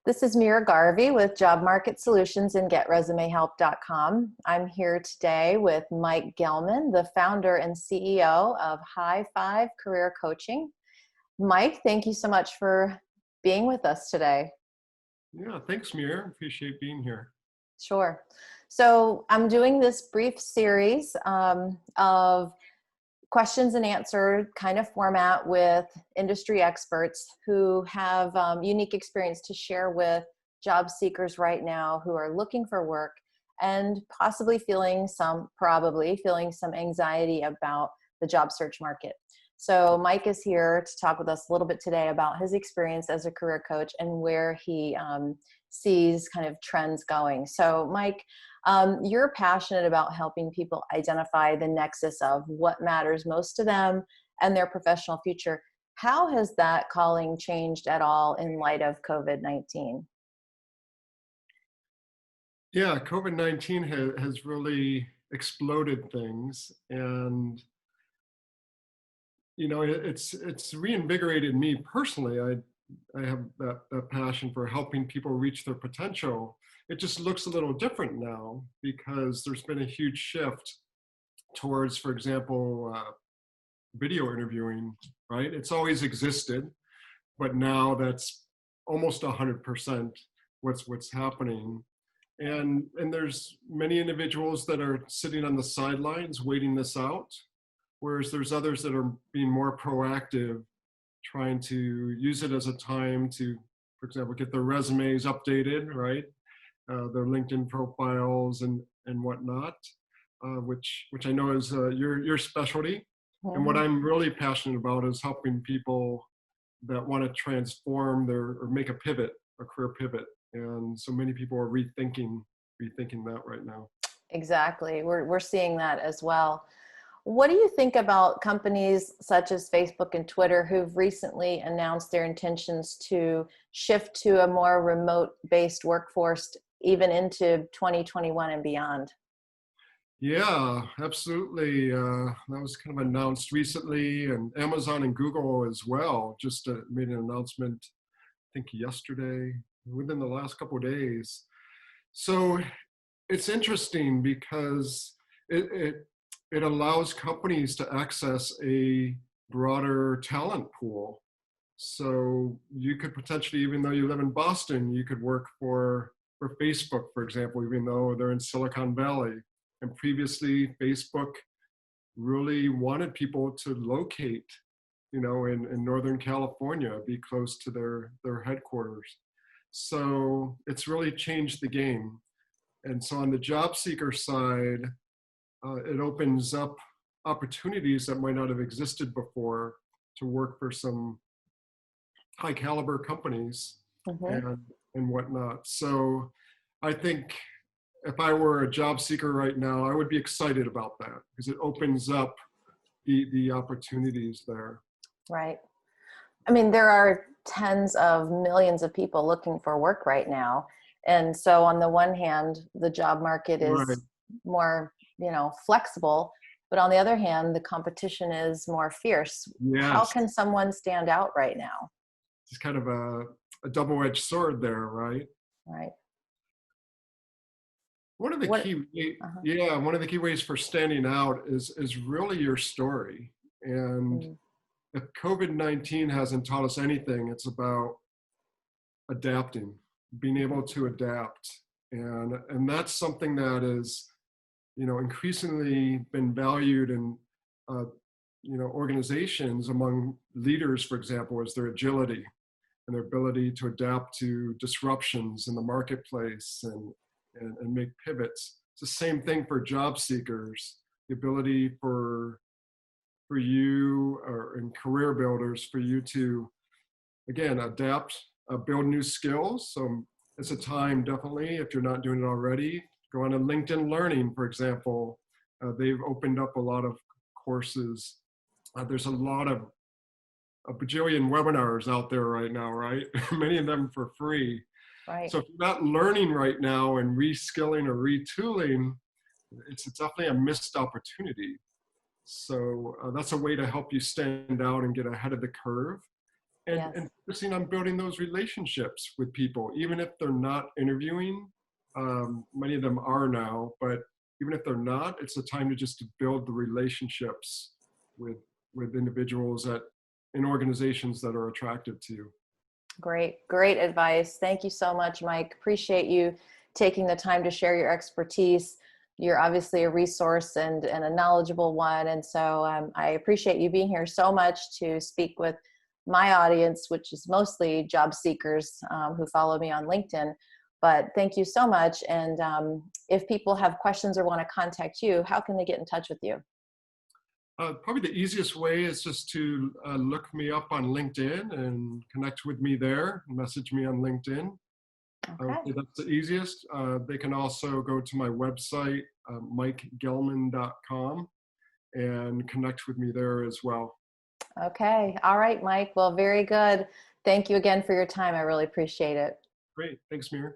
This is Mira Garvy with Job Market Solutions and GetResumeHelp.com. I'm here today with Mike Gellman, the founder and CEO of High Five Career Coaching. Mike, thank you so much for being with us today. Yeah, thanks, Mira. Appreciate being here. Sure. So I'm doing this brief series of questions and answer kind of format with industry experts who have unique experience to share with job seekers right now who are looking for work and probably feeling some anxiety about the job search market. So Mike is here to talk with us a little bit today about his experience as a career coach and where he sees kind of trends going. So Mike, you're passionate about helping people identify the nexus of what matters most to them and their professional future. How has that calling changed at all in light of COVID-19? Yeah, COVID-19 has really exploded things, and it's reinvigorated me personally. I have that passion for helping people reach their potential. It just looks a little different now because there's been a huge shift towards, for example, video interviewing, right? It's always existed, but now that's almost 100% what's happening. And there's many individuals that are sitting on the sidelines waiting this out, whereas there's others that are being more proactive, trying to use it as a time to, for example, get their resumes updated, right? Their LinkedIn profiles and whatnot, which I know is your specialty. Mm-hmm. And what I'm really passionate about is helping people that want to transform or make a career pivot. And so many people are rethinking that right now. Exactly. We're seeing that as well. What do you think about companies such as Facebook and Twitter who've recently announced their intentions to shift to a more remote-based workforce even into 2021 and beyond? Yeah, absolutely. That was kind of announced recently, and Amazon and Google as well just made an announcement, I think yesterday, within the last couple of days. So it's interesting because it allows companies to access a broader talent pool. So you could potentially, even though you live in Boston, you could work for Facebook, for example, even though they're in Silicon Valley. And previously, Facebook really wanted people to locate, in Northern California, be close to their headquarters. So it's really changed the game. And so on the job seeker side, it opens up opportunities that might not have existed before to work for some high caliber companies. Mm-hmm. and whatnot. So I think if I were a job seeker right now, I would be excited about that because it opens up the opportunities there. Right. I mean, there are tens of millions of people looking for work right now. And so on the one hand, the job market is right. more, flexible, but on the other hand, the competition is more fierce. Yes. How can someone stand out right now? It's kind of a double-edged sword there, right? Right. One of the key ways for standing out is really your story. And if COVID-19 hasn't taught us anything, it's about adapting, being able to adapt. And that's something that is, increasingly been valued in, organizations among leaders, for example, is their agility and their ability to adapt to disruptions in the marketplace and make pivots. It's the same thing for job seekers, the ability for you and career builders, for you to, again, adapt, build new skills. So it's a time, definitely, if you're not doing it already, go on to LinkedIn Learning, for example. They've opened up a lot of courses. There's a bajillion webinars out there right now, right? Many of them for free. Right. So if you're not learning right now and reskilling or retooling, it's definitely a missed opportunity. So that's a way to help you stand out and get ahead of the curve. Yes. and focusing on building those relationships with people, even if they're not interviewing. Many of them are now, but even if they're not, it's a time to just to build the relationships with individuals in organizations that are attractive to you. Great advice. Thank you so much, Mike. Appreciate you taking the time to share your expertise. You're obviously a resource and a knowledgeable one. And so I appreciate you being here so much to speak with my audience, which is mostly job seekers who follow me on LinkedIn. But thank you so much. And if people have questions or want to contact you, how can they get in touch with you? Probably the easiest way is just to look me up on LinkedIn and connect with me there, message me on LinkedIn. I would Okay. say that's the easiest. They can also go to my website, mikegellman.com, and connect with me there as well. Okay. All right, Mike. Well, very good. Thank you again for your time. I really appreciate it. Great. Thanks, Mira.